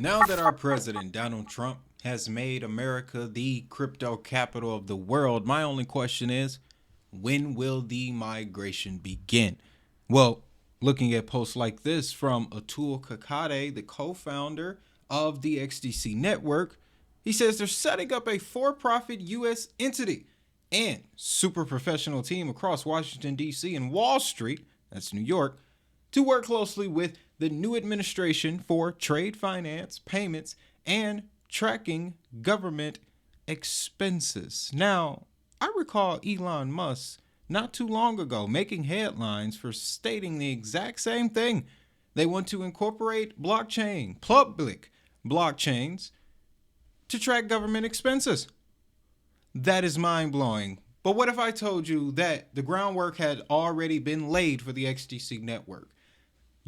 Now that our president, Donald Trump, has made America the crypto capital of the world, my only question is, when will the migration begin? Well, looking at posts like this from Atul Kakade, the co-founder of the XDC network, he says they're setting up a for-profit U.S. entity and super professional team across Washington, D.C. and Wall Street, that's New York, to work closely with the new administration for trade finance, payments, and tracking government expenses. Now, I recall Elon Musk not too long ago making headlines for stating the exact same thing. They want to incorporate public blockchains, to track government expenses. That is mind blowing. But what if I told you that the groundwork had already been laid for the XTC network?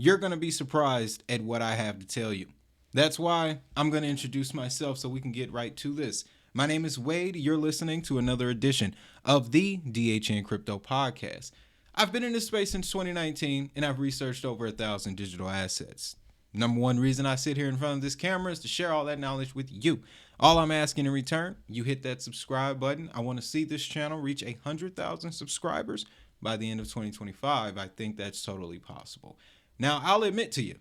You're going to be surprised at what I have to tell you. That's why I'm going to introduce myself so we can get right to this. My name is Wade. You're listening to another edition of the DHN Crypto Podcast. I've been in this space since 2019 and I've researched over 1,000 digital assets. Number one reason I sit here in front of this camera is to share all that knowledge with you. All I'm asking in return, you hit that subscribe button. I want to see this channel reach 100,000 subscribers by the end of 2025. I think that's totally possible. Now, I'll admit to you,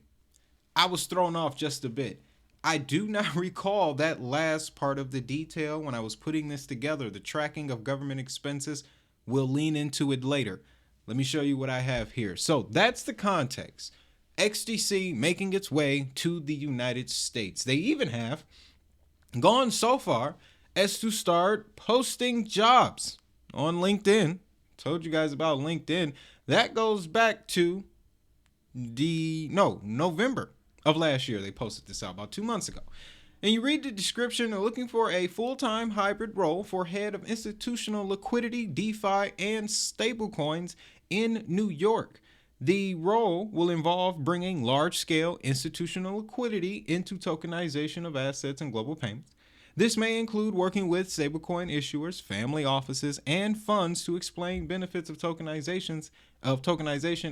I was thrown off just a bit. I do not recall that last part of the detail when I was putting this together. The tracking of government expenses. We'll lean into it later. Let me show you what I have here. So that's the context. XDC making its way to the United States. They even have gone so far as to start posting jobs on LinkedIn. Told you guys about LinkedIn. That goes back to November of last year. They posted this out about 2 months ago. And you read the description, they're looking for a full-time hybrid role for head of institutional liquidity, DeFi, and stablecoins in New York. The role will involve bringing large-scale institutional liquidity into tokenization of assets and global payments. This may include working with stablecoin issuers, family offices, and funds to explain benefits of tokenization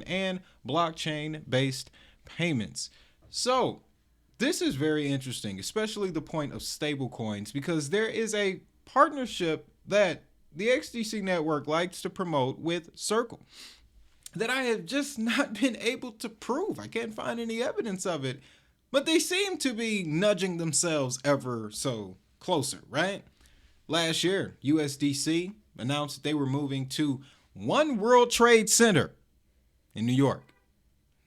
and blockchain-based payments. So, this is very interesting, especially the point of stablecoins, because there is a partnership that the XDC network likes to promote with Circle that I have just not been able to prove. I can't find any evidence of it, but they seem to be nudging themselves ever so closer, right? Last year, USDC announced that they were moving to One World Trade Center in New York.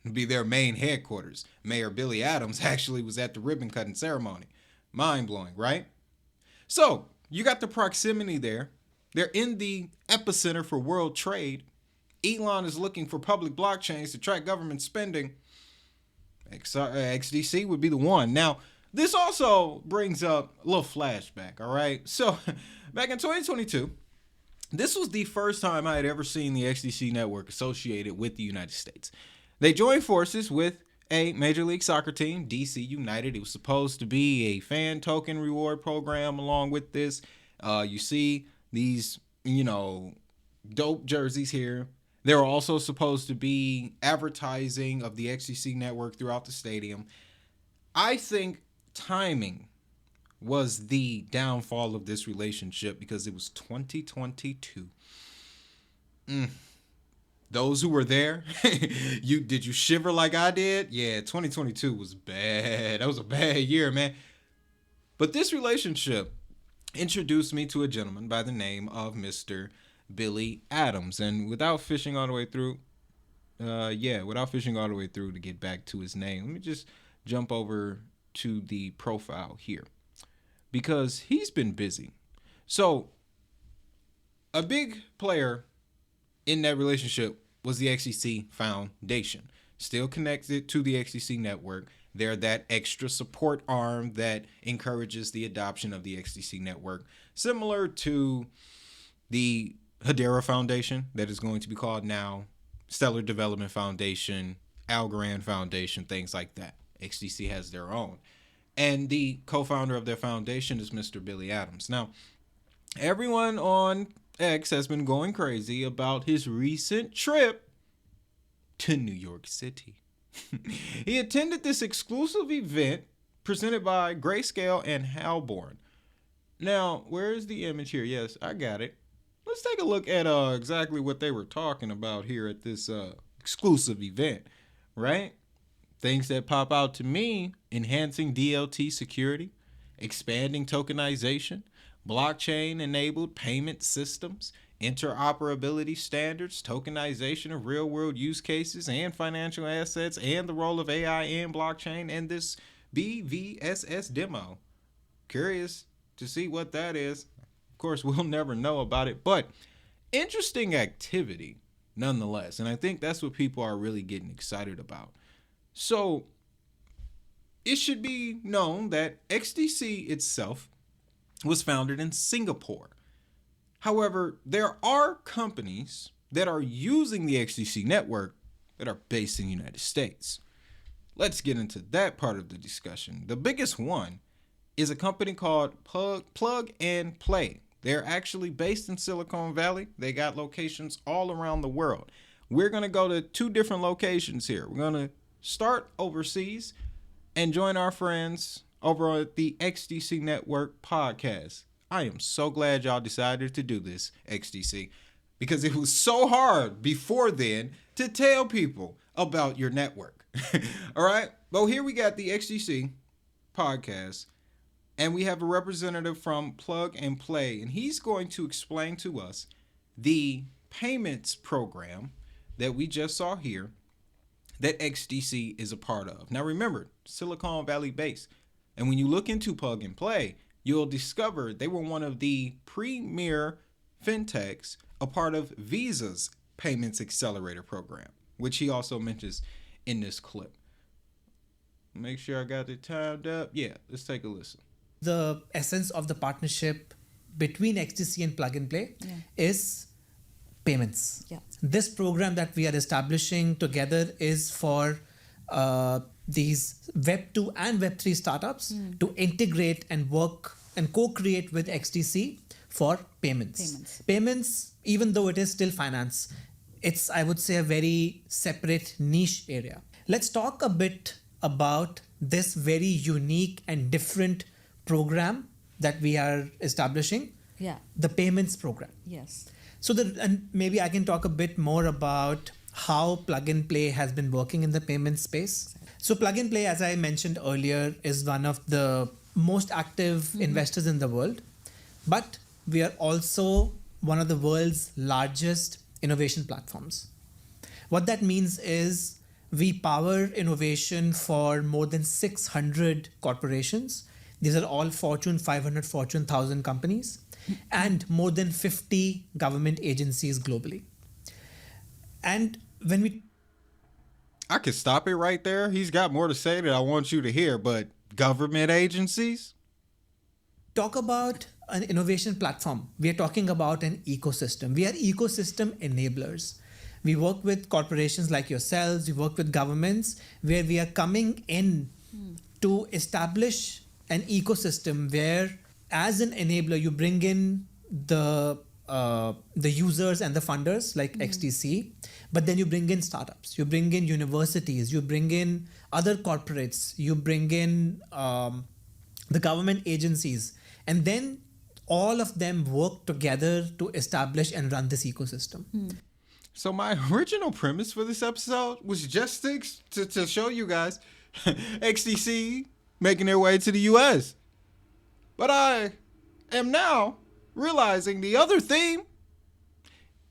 It'd be their main headquarters. Mayor Billy Adams actually was at the ribbon cutting ceremony. Mind-blowing, right? So, you got the proximity there. They're in the epicenter for world trade. Elon is looking for public blockchains to track government spending. XDC would be the one. Now, this also brings up a little flashback, all right? So, back in 2022, this was the first time I had ever seen the XDC network associated with the United States. They joined forces with a Major League Soccer team, DC United. It was supposed to be a fan token reward program along with this. You see these, dope jerseys here. There were also supposed to be advertising of the XDC network throughout the stadium. I think timing was the downfall of this relationship because it was 2022. Those who were there, did you shiver like I did? Yeah, 2022 was bad. That was a bad year, man. But this relationship introduced me to a gentleman by the name of Mr. Billy Adams. And without fishing all the way through to get back to his name, let me just jump over to the profile here because he's been busy. So a big player in that relationship was the XTC Foundation, still connected to the XTC network. They're that extra support arm that encourages the adoption of the XTC network, similar to the Hedera Foundation that is going to be called now Stellar Development Foundation, Algorand Foundation, things like that. XTC has their own. And the co-founder of their foundation is Mr. Billy Adams. Now, everyone on X has been going crazy about his recent trip to New York City. He attended this exclusive event presented by Grayscale and Halborn. Now, where's the image here? Yes, I got it. Let's take a look at exactly what they were talking about here at this exclusive event, right? Things that pop out to me: enhancing DLT security, expanding tokenization, blockchain enabled payment systems, interoperability standards, tokenization of real world use cases and financial assets, and the role of AI in blockchain, and this BVSS demo. Curious to see what that is. Of course, we'll never know about it, but interesting activity nonetheless. And I think that's what people are really getting excited about. So it should be known that XDC itself was founded in Singapore. However, there are companies that are using the XDC network that are based in the United States. Let's get into that part of the discussion. The biggest one is a company called Plug and Play. They're actually based in Silicon Valley. They got locations all around the world. We're going to go to 2 different locations here. We're going to start overseas and join our friends over at the XDC Network podcast. I am so glad y'all decided to do this, XDC, because it was so hard before then to tell people about your network. All right. Well, here we got the XDC podcast, and we have a representative from Plug and Play, and he's going to explain to us the payments program that we just saw here that XDC is a part of. Now remember, Silicon Valley based. And when you look into Plug and Play, you'll discover they were one of the premier fintechs, a part of Visa's Payments Accelerator program, which he also mentions in this clip. Make sure I got it timed up. Yeah, let's take a listen. The essence of the partnership between XTC and Plug and Play is payments. Yeah. This program that we are establishing together is for these Web 2 and Web 3 startups to integrate and work and co-create with XTC for payments. Payments, even though it is still finance, it's, I would say, a very separate niche area. Let's talk a bit about this very unique and different program that we are establishing. Yeah. The payments program. Yes. So and maybe I can talk a bit more about how Plug and Play has been working in the payment space. So Plug and Play, as I mentioned earlier, is one of the most active investors in the world, but we are also one of the world's largest innovation platforms. What that means is we power innovation for more than 600 corporations. These are all Fortune 500, Fortune 1000 companies, and more than 50 government agencies globally. And when we... I could stop it right there. He's got more to say that I want you to hear, but government agencies? Talk about an innovation platform. We are talking about an ecosystem. We are ecosystem enablers. We work with corporations like yourselves. We work with governments where we are coming in to establish an ecosystem where, as an enabler, you bring in the users and the funders like XTC, but then you bring in startups, you bring in universities, you bring in other corporates, you bring in the government agencies, and then all of them work together to establish and run this ecosystem. So my original premise for this episode was just to show you guys XTC making their way to the US. But I am now realizing the other theme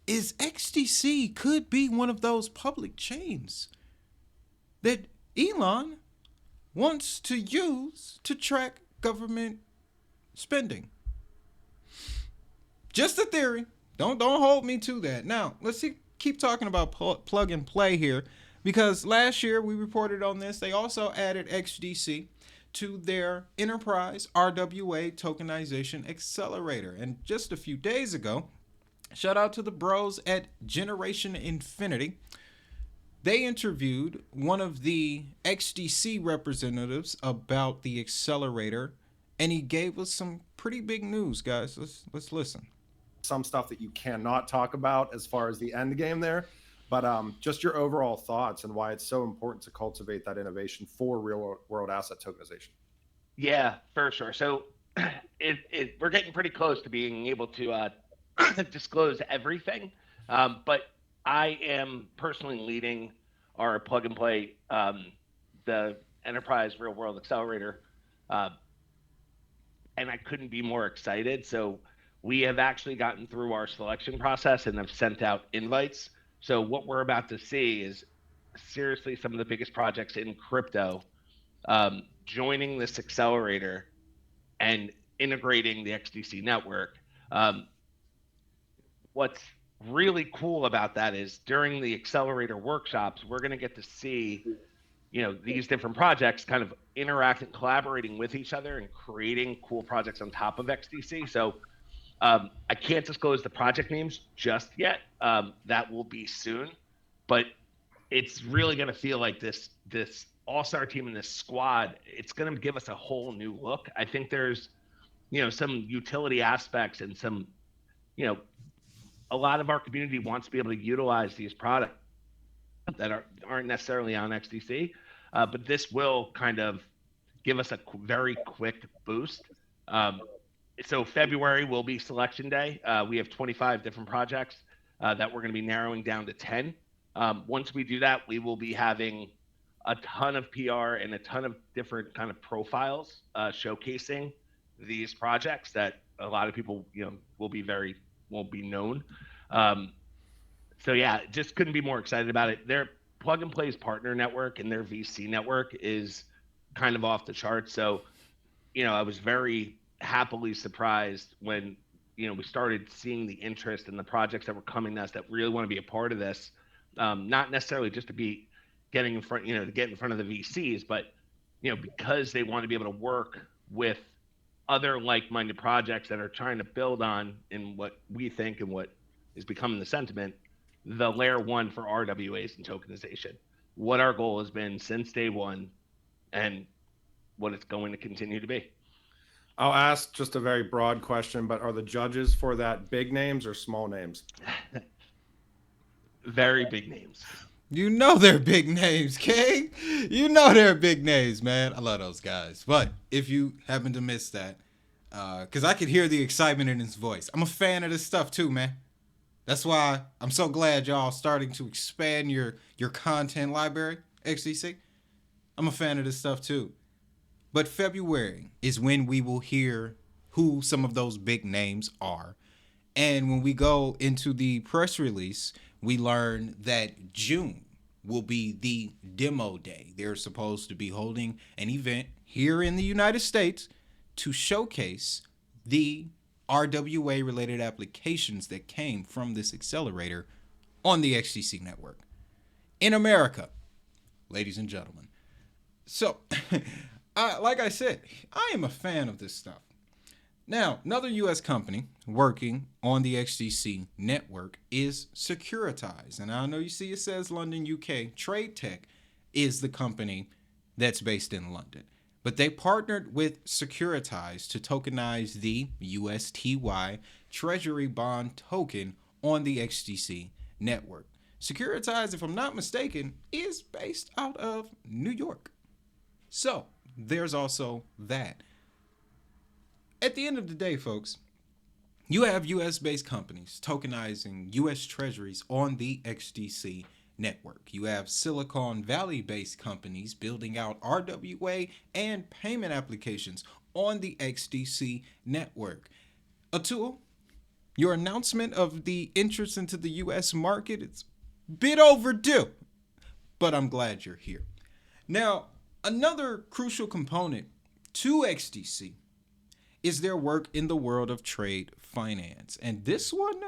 is XTC could be one of those public chains that Elon wants to use to track government spending. Just a theory. Don't hold me to that. Now, let's keep talking about Plug and Play here, because last year we reported on this. They also added XDC to their enterprise RWA tokenization accelerator. And just a few days ago, shout out to the bros at Generation Infinity, they interviewed one of the XDC representatives about the accelerator, and he gave us some pretty big news, guys. Let's listen. Some stuff that you cannot talk about as far as the end game there, but just your overall thoughts and why it's so important to cultivate that innovation for real world asset tokenization. Yeah, for sure. So we're getting pretty close to being able to disclose everything. But I am personally leading our plug and play, the enterprise real world accelerator, uh, and I couldn't be more excited. So we have actually gotten through our selection process and have sent out invites. So what we're about to see is seriously some of the biggest projects in crypto joining this accelerator and integrating the XDC network. Um, what's really cool about that is during the accelerator workshops, we're going to get to see, these different projects kind of interacting, collaborating with each other, and creating cool projects on top of XDC. So I can't disclose the project names just yet. That will be soon, but it's really going to feel like this all-star team and this squad. It's going to give us a whole new look. I think there's some utility aspects and some, you know, a lot of our community wants to be able to utilize these products that aren't necessarily on XDC, but this will kind of give us a very quick boost. Um, so February will be selection day. We have 25 different projects that we're going to be narrowing down to 10. Once we do that, we will be having a ton of PR and a ton of different kind of profiles showcasing these projects that a lot of people, won't be known. Um, so yeah, just couldn't be more excited about it. Their plug and plays partner network and their VC network is kind of off the charts. So, I was very happily surprised when, we started seeing the interest in the projects that were coming to us that really want to be a part of this. Not necessarily just to be getting in front, to get in front of the VCs, but, because they want to be able to work with other like-minded projects that are trying to build on in what we think and what is becoming the sentiment, the layer one for RWAs and tokenization. What our goal has been since day one, and what it's going to continue to be. I'll ask just a very broad question, but are the judges for that big names or small names? Very big names. You know they're big names, King. You know they're big names, man. I love those guys. But if you happen to miss that, because I could hear the excitement in his voice. I'm a fan of this stuff too, man. That's why I'm so glad y'all starting to expand your content library, XDC. I'm a fan of this stuff too. But February is when we will hear who some of those big names are. And when we go into the press release, we learn that June will be the demo day. They're supposed to be holding an event here in the United States to showcase the RWA related applications that came from this accelerator on the XTC network in America, ladies and gentlemen. So, like I said, I am a fan of this stuff. Now, another U.S. company working on the XDC network is Securitize. And I know you see it says London, UK. Trade Tech is the company that's based in London. But they partnered with Securitize to tokenize the USTY Treasury Bond token on the XDC network. Securitize, if I'm not mistaken, is based out of New York. So, there's also that. At the end of the day, folks, you have US-based companies tokenizing US treasuries on the XDC network. You have Silicon Valley-based companies building out RWA and payment applications on the XDC network. Atul, your announcement of the interest into the US market is a bit overdue, but I'm glad you're here. Now, another crucial component to XDC is their work in the world of trade finance. And this one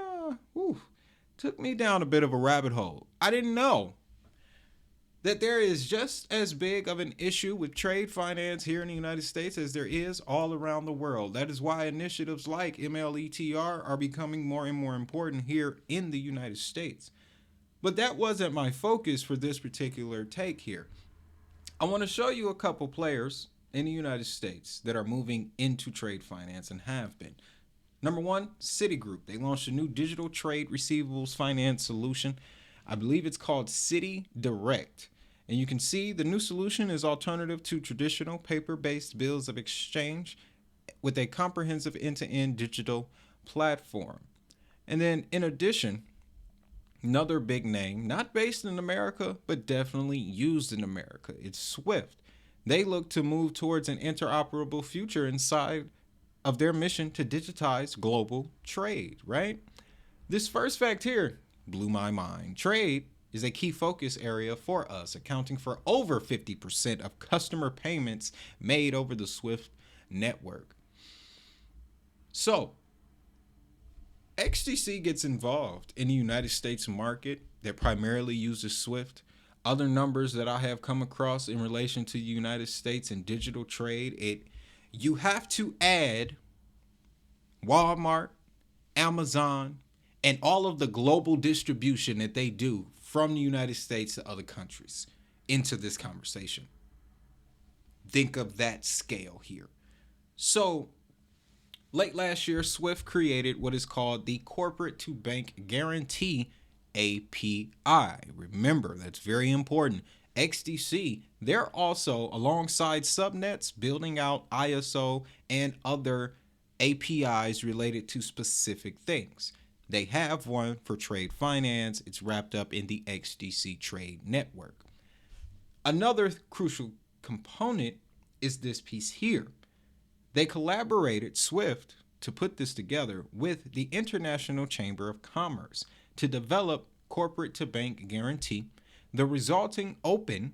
took me down a bit of a rabbit hole. I didn't know that there is just as big of an issue with trade finance here in the United States as there is all around the world. That is why initiatives like MLETR are becoming more and more important here in the United States. But that wasn't my focus for this particular take here. I want to show you a couple players in the United States that are moving into trade finance and have been. Number one, Citigroup. They launched a new digital trade receivables finance solution. I believe it's called Citi Direct. And you can see the new solution is alternative to traditional paper-based bills of exchange with a comprehensive end-to-end digital platform. And then in addition, another big name, not based in America, but definitely used in America, it's Swift. They look to move towards an interoperable future inside of their mission to digitize global trade, right? This first fact here blew my mind. Trade is a key focus area for us, accounting for over 50% of customer payments made over the Swift network. So, XTC gets involved in the United States market that primarily uses Swift. Other numbers that I have come across in relation to the United States and digital trade, you have to add Walmart, Amazon, and all of the global distribution that they do from the United States to other countries into this conversation. Think of that scale here. So, late last year, Swift created what is called the Corporate to Bank Guarantee API. Remember, that's very important. XDC, they're also, alongside subnets, building out ISO and other APIs related to specific things. They have one for trade finance. It's wrapped up in the XDC Trade Network. Another crucial component is this piece here. They collaborated, Swift, to put this together with the International Chamber of Commerce to develop corporate to bank guarantee. The resulting open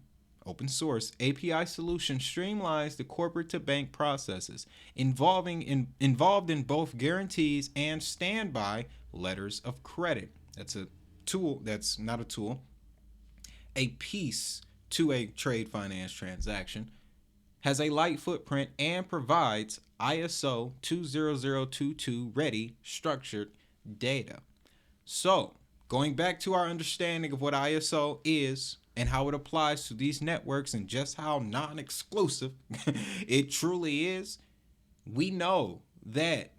source API solution streamlines the corporate to bank processes involved in both guarantees and standby letters of credit. That's a tool, that's not a tool, a piece to a trade finance transaction, has a light footprint, and provides ISO 20022 ready structured data. So, going back to our understanding of what ISO is and how it applies to these networks and just how non-exclusive it truly is, we know that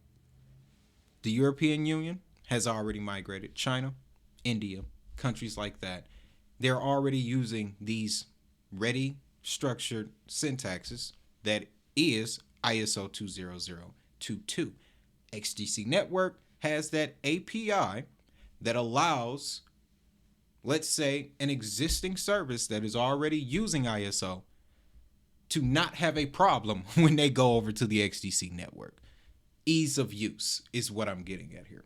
the European Union has already migrated. China, India, countries like that, they're already using these ready structured syntaxes that is ISO 20022. XDC Network has that API that allows, let's say, an existing service that is already using ISO to not have a problem when they go over to the XDC network. Ease of use is what I'm getting at here.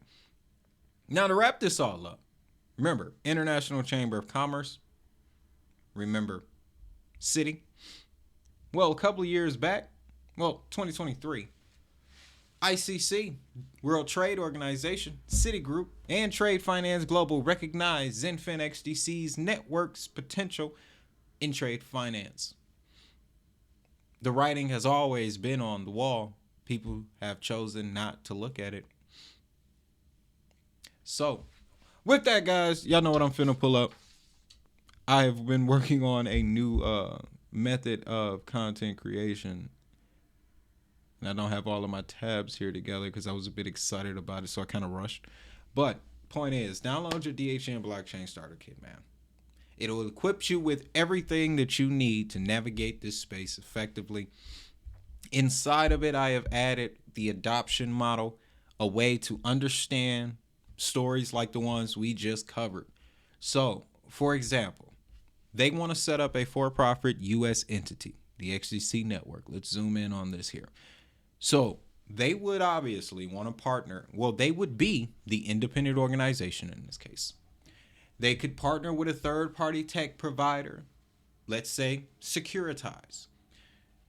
Now, to wrap this all up, remember, International Chamber of Commerce, remember, Citi. Well, a couple of years back, 2023, ICC, World Trade Organization, Citigroup, and Trade Finance Global recognized Zenfin XDC's network's potential in trade finance. The writing has always been on the wall. People have chosen not to look at it. So, with that, guys, y'all know what I'm finna pull up. I have been working on a new method of content creation. And I don't have all of my tabs here together because I was a bit excited about it, so I kind of rushed. But point is, download your DHN Blockchain Starter Kit, man. It'll equip you with everything that you need to navigate this space effectively. Inside of it, I have added the adoption model, a way to understand stories like the ones we just covered. So, for example, they want to set up a for-profit U.S. entity, the XDC network. Let's zoom in on this here. So they would obviously want to partner. Well, they would be the independent organization in this case. They could partner with a third-party tech provider, let's say Securitize.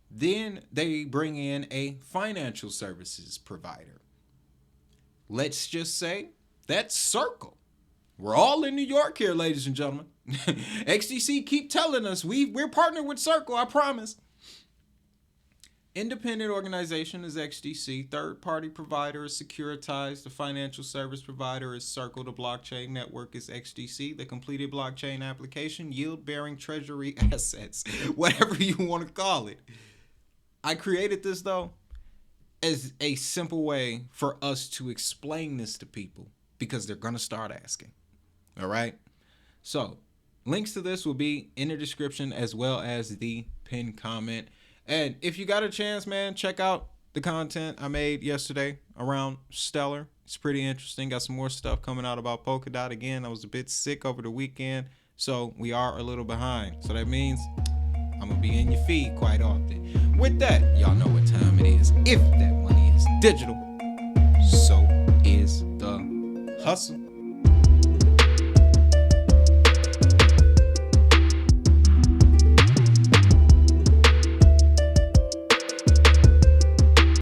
Then they bring in a financial services provider. Let's just say that's Circle. We're all in New York here, ladies and gentlemen. XDC keep telling us we're partnered with Circle, I promise. Independent organization is XDC. Third-party provider is Securitize. The financial service provider is Circle. The blockchain network is XDC. The completed blockchain application, yield-bearing treasury assets, whatever you want to call it. I created this, though, as a simple way for us to explain this to people because they're going to start asking. All right? So, Links to this will be in the description as well as the pinned comment. And if you got a chance, man, check out the content I made yesterday around Stellar. It's pretty interesting. Got some more stuff coming out about Polkadot. Again, I was a bit sick over the weekend, so we are a little behind. So that means I'm going to be in your feed quite often. With that, y'all know what time it is. If that money is digital, so is the hustle.